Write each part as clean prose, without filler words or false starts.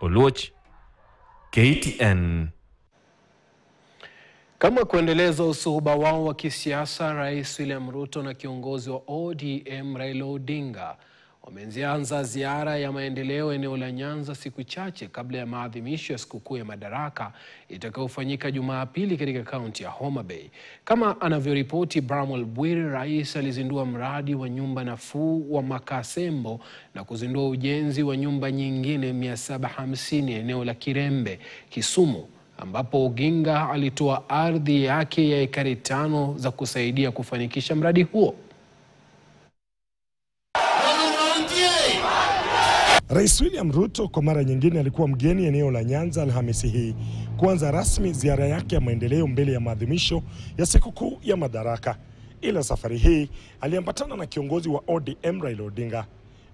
Oluoch, KTN. Kama kuendeleza usuhuba wao wa kisiasa, Rais William Ruto na kiongozi wa ODM Raila Odinga wameanza ziara ya maendeleo eneo la Nyanza siku chache kabla ya maadhimisho ya sikukuu ya Madaraka itakayofanyika Jumapili katika kaunti ya Homa Bay. Kama anavyoripoti Bramwell Bwire, Rais alizindua mradi wa nyumba nafuu wa Makasembo na kuzindua ujenzi wa nyumba nyingine 750 eneo la Kirembe, Kisumu, ambapo Odinga alitoa ardhi yake ya ekari 5 za kusaidia kufanikisha mradi huo. Rais William Ruto kwa mara nyingine alikuwa mgeni eneo la Nyanza Alhamisi hii kuanza rasmi ziara yake ya maendeleo mbele ya maadhimisho ya sikukuu ya Madaraka. Ila safari hii aliambatana na kiongozi wa ODM Raila Odinga.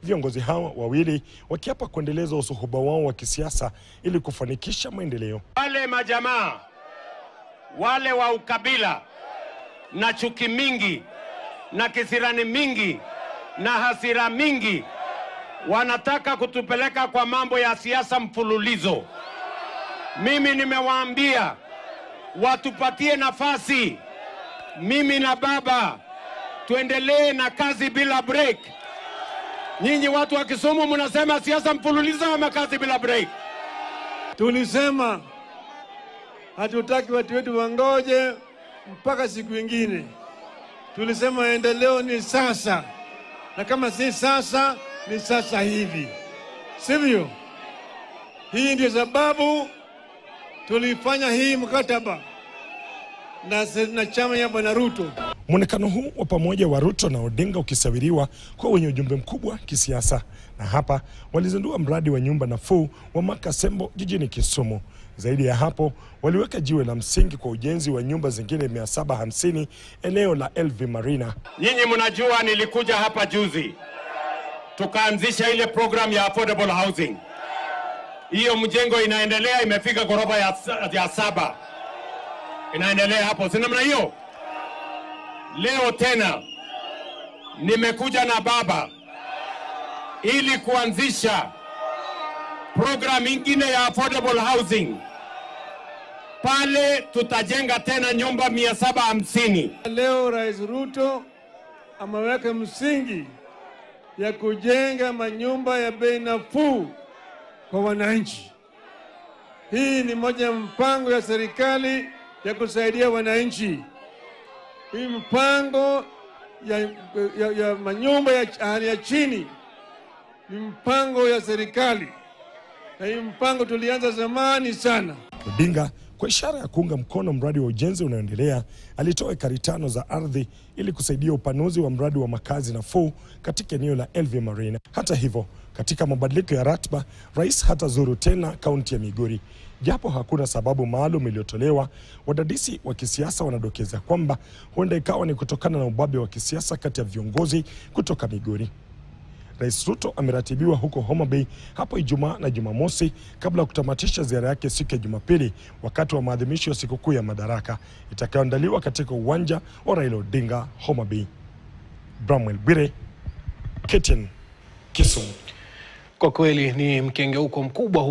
Viongozi hao wawili wakiapa kuendeleza usuhuba wao wa kisiasa ili kufanikisha maendeleo. Wale majamaa wale wa ukabila na chuki mingi na kisirani mingi na hasira mingi wanataka kutupeleka kwa mambo ya siasa mfululizo. Mimi nimewaambia watupatie nafasi, mimi na baba tuendelee na kazi bila break. Nyinyi watu wa Kisumu mnasema siasa mfululizo ama kazi bila break? Tulisema hatutaki watu wetu wangoje mpaka siku nyingine. Tulisema endeleo ni sasa, na kama si sasa ni sasa hivi, sivyo? Hii ndio sababu tulifanya hii mkataba na chama ya Bwana Ruto. Muonekano huu wa pamoja wa Ruto na Odinga ukisawiriwa kwa wenye ujumbe mkubwa kisiasa, na hapa walizindua mradi wa nyumba nafuu wa Makasembo jijini Kisumu. Zaidi ya hapo, waliweka jiwe la msingi kwa ujenzi wa nyumba zingine 750 eneo la LV Marina. Nyinyi mnajua nilikuja hapa juzi, tukaanzisha ile program ya affordable housing. Hiyo mjengo inaendelea, imefika ghorofa ya 7. Inaendelea hapo, si namna hiyo? Leo tena nimekuja na baba ili kuanzisha program ingine ya affordable housing. Pale tutajenga tena nyumba 750. Leo Rais Ruto ameweka msingi ya kujenga manyumba ya bei nafuu kwa wananchi. Hii ni moja ya mpango ya serikali ya kusaidia wananchi. Hii mpango ya manyumba ya hali ya chini ni mpango ya serikali, na hii mpango tulianza zamani sana. Odinga kwa ishara ya kuunga mkono mradi wa ujenzi unaoendelea alitoa ekari 5 za ardhi ili kusaidia upanuzi wa mradi wa makazi nafuu katika eneo la LV Marina. Hata hivyo, katika mabadiliko ya ratiba, rais hatazuru tena kaunti ya Migori. Japo hakuna sababu maalum iliyotolewa, wadadisi wa kisiasa wanadokeza kwamba huenda ikawa ni kutokana na ubabe wa kisiasa kati ya viongozi kutoka Migori. Rais Ruto ameratibiwa huko Homa Bay hapo Ijumaa na Jumamosi kabla ya kutamatisha ziara yake siku ya Jumapili wakati wa maadhimisho ya sikukuu ya Madaraka itakayoandaliwa katika uwanja wa Raila Odinga, Homa Bay. Bramwell Bwire, KTN, Kisumu. Kwa kweli ni mkengeuko mkubwa.